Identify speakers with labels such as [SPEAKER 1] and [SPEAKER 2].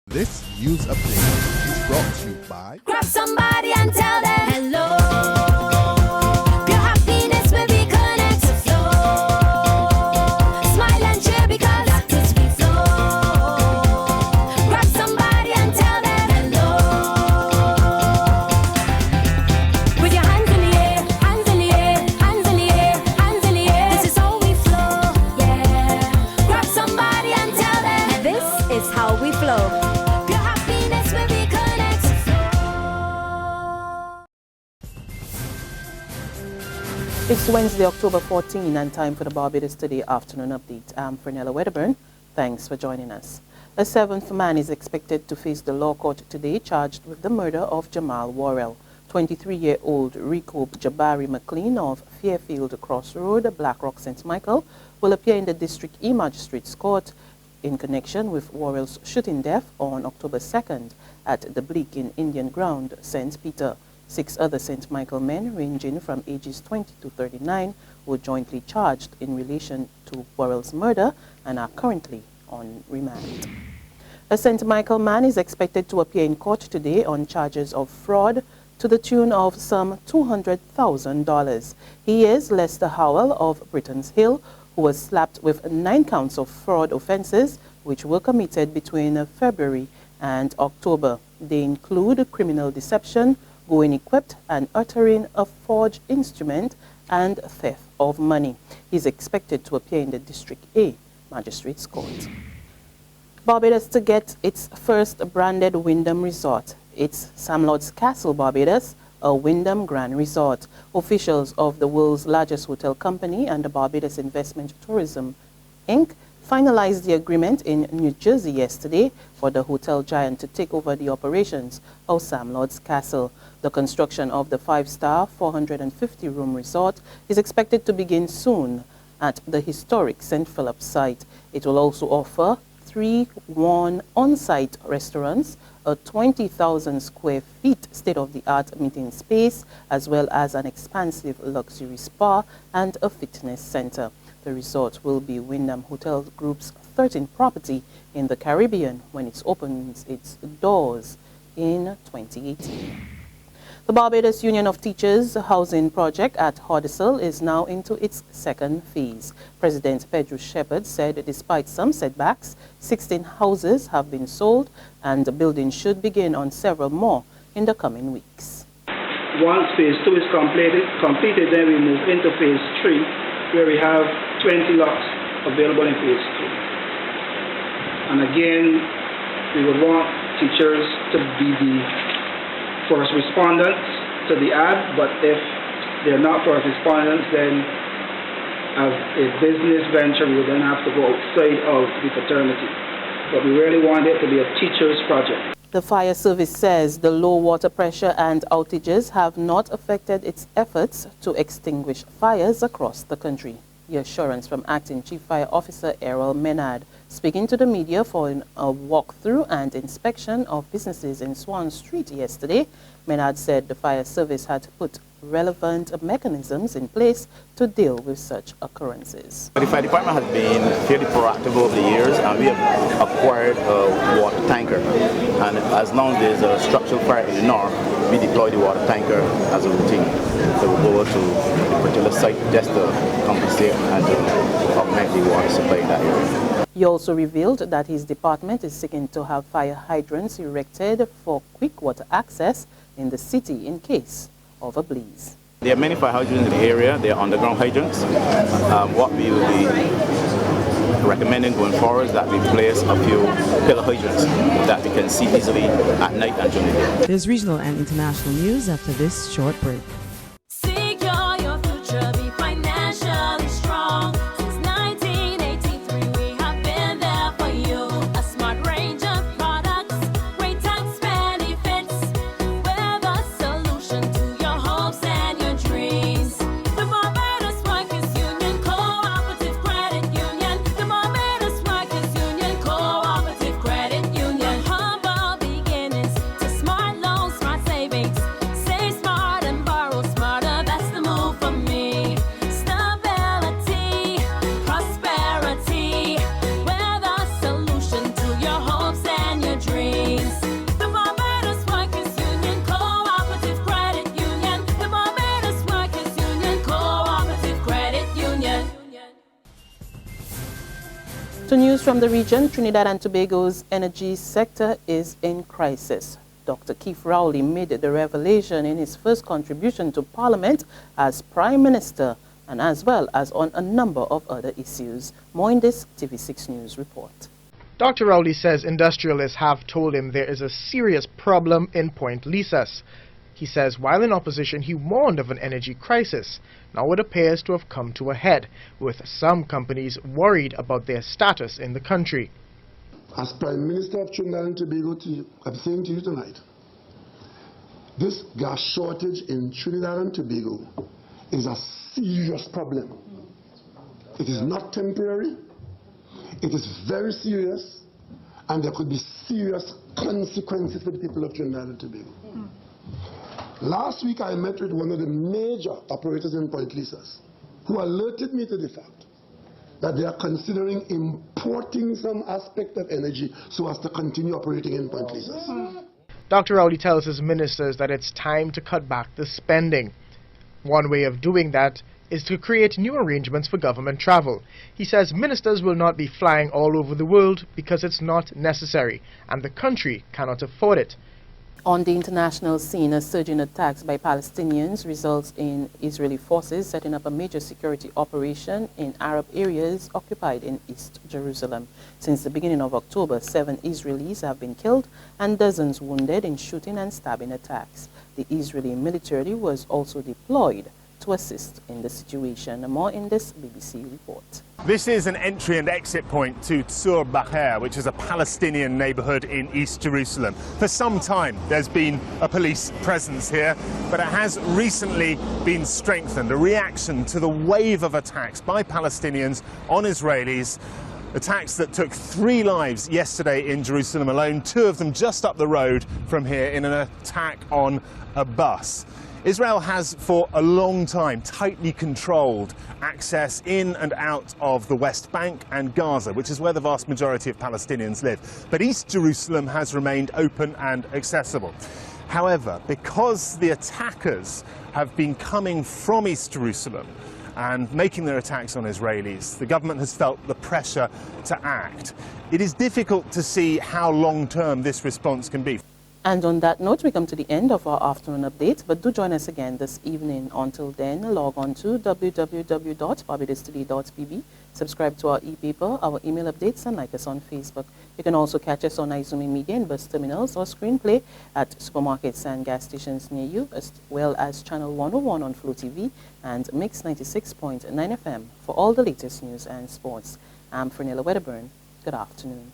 [SPEAKER 1] This news update is brought to you by
[SPEAKER 2] Grab somebody and tell them hello. Your happiness will be connected to flow. Smile and cheer because that is we flow. Grab somebody and tell them hello. With your hands in the air, hands in the air, hands in the air, hands in the air. This is how we flow, yeah. Grab somebody and tell them this is how we flow.
[SPEAKER 3] It's Wednesday, October 14, and time for the Barbados Today afternoon update. I'm Fernella Wedderburn. Thanks for joining us. A seventh man is expected to face the law court today, charged with the murder of Jamal Worrell. 23-year-old Rico Jabari McLean of Fairfield Crossroad, Blackrock, St. Michael, will appear in the District E Magistrates Court in connection with Worrell's shooting death on October 2nd at the Bleakin Indian Ground, St. Peter. 6 other St. Michael men, ranging from ages 20 to 39, were jointly charged in relation to Worrell's murder and are currently on remand. A St. Michael man is expected to appear in court today on charges of fraud to the tune of some $200,000. He is Lester Howell of Britton's Hill, who was slapped with 9 counts of fraud offenses, which were committed between February and October. They include criminal deception, going equipped and uttering a forged instrument, and theft of money. He is expected to appear in the District A Magistrates Court. Barbados to get its first branded Wyndham resort. It's Sam Lord's Castle, Barbados, a Wyndham Grand Resort. Officials of the world's largest hotel company and the Barbados Investment Tourism, Inc. finalized the agreement in New Jersey yesterday for the hotel giant to take over the operations of Sam Lord's Castle. The construction of the 5-star 450-room resort is expected to begin soon at the historic St. Philip's site. It will also offer 3 on-site restaurants, a 20,000 square feet state-of-the-art meeting space, as well as an expansive luxury spa and a fitness center. The resort will be Wyndham Hotel Group's 13th property in the Caribbean when it opens its doors in 2018. The Barbados Union of Teachers housing project at Hoddesdale is now into its second phase. President Pedro Shepherd said despite some setbacks, 16 houses have been sold and the building should begin on several more in the coming weeks.
[SPEAKER 4] Once phase 2 is completed, then we move into phase 3, where we have 20 lots available in phase 2. And again, we would want teachers to be the first respondents to the ad, but if they're not first respondents, then as a business venture, we would then have to go outside of the fraternity. But we really want it to be a teacher's project.
[SPEAKER 3] The fire service says the low water pressure and outages have not affected its efforts to extinguish fires across the country. The assurance from Acting Chief Fire Officer Errol Menard. Speaking to the media for a walkthrough and inspection of businesses in Swan Street yesterday, Menard said the fire service had put relevant mechanisms in place to deal with such occurrences.
[SPEAKER 5] The fire department has been fairly proactive over the years, and we have acquired a water tanker. And as long as there's a structural fire in the north, we deploy the water tanker as a routine. So we'll go over to the particular site just to compensate and to augment the water supply in that area.
[SPEAKER 3] He also revealed that his department is seeking to have fire hydrants erected for quick water access in the city in case of a blaze.
[SPEAKER 5] There are many fire hydrants in the area. They are underground hydrants. What we will be recommending going forward is that we place a few pillar hydrants that we can see easily at night and during the day.
[SPEAKER 6] There's regional and international news after this short break.
[SPEAKER 2] Secure your future, be financially strong. Since 1983, we have been there for you. A smart range of products, great tax benefits. We're the solution to your hopes and your dreams. The Barbados Workers Union Cooperative Credit Union. The Barbados Workers Union Cooperative Credit Union. Humble beginnings to smart loans, smart savings. Save smart and borrow
[SPEAKER 3] from the region, Trinidad and Tobago's energy sector is in crisis. Dr. Keith Rowley made the revelation in his first contribution to Parliament as Prime Minister, and as well as on a number of other issues. More in this TV6 News report.
[SPEAKER 7] Dr. Rowley says industrialists have told him there is a serious problem in Point Lisas. He says while in opposition he warned of an energy crisis. Now it appears to have come to a head, with some companies worried about their status in the country.
[SPEAKER 8] As Prime Minister of Trinidad and Tobago, I'm saying to you tonight, this gas shortage in Trinidad and Tobago is a serious problem. It is not temporary, it is very serious, and there could be serious consequences for the people of Trinidad and Tobago. Last week I met with one of the major operators in Point Lisas who alerted me to the fact that they are considering importing some aspect of energy so as to continue operating in Point Lisas.
[SPEAKER 7] Dr. Rowley tells his ministers that it's time to cut back the spending. One way of doing that is to create new arrangements for government travel. He says ministers will not be flying all over the world because it's not necessary and the country cannot afford it.
[SPEAKER 3] On the international scene, a surge in attacks by Palestinians results in Israeli forces setting up a major security operation in Arab areas occupied in East Jerusalem. Since the beginning of October, 7 Israelis have been killed and dozens wounded in shooting and stabbing attacks. The Israeli military was also deployed to assist in the situation. More in this BBC report.
[SPEAKER 9] This is an entry and exit point to Tsur Baher, which is a Palestinian neighbourhood in East Jerusalem. For some time there's been a police presence here, but it has recently been strengthened, a reaction to the wave of attacks by Palestinians on Israelis. Attacks that took 3 lives yesterday in Jerusalem alone, 2 of them just up the road from here in an attack on a bus. Israel has for a long time tightly controlled access in and out of the West Bank and Gaza, which is where the vast majority of Palestinians live. But East Jerusalem has remained open and accessible. However, because the attackers have been coming from East Jerusalem and making their attacks on Israelis, the government has felt the pressure to act. It is difficult to see how long-term this response can be.
[SPEAKER 3] And on that note, we come to the end of our afternoon update, but do join us again this evening. Until then, log on to www.barbadostoday.pb, subscribe to our e-paper, our email updates, and like us on Facebook. You can also catch us on Izumi Media in bus terminals or screenplay at supermarkets and gas stations near you, as well as Channel 101 on Flow TV and Mix 96.9 FM for all the latest news and sports. I'm Fernella Wedderburn. Good afternoon.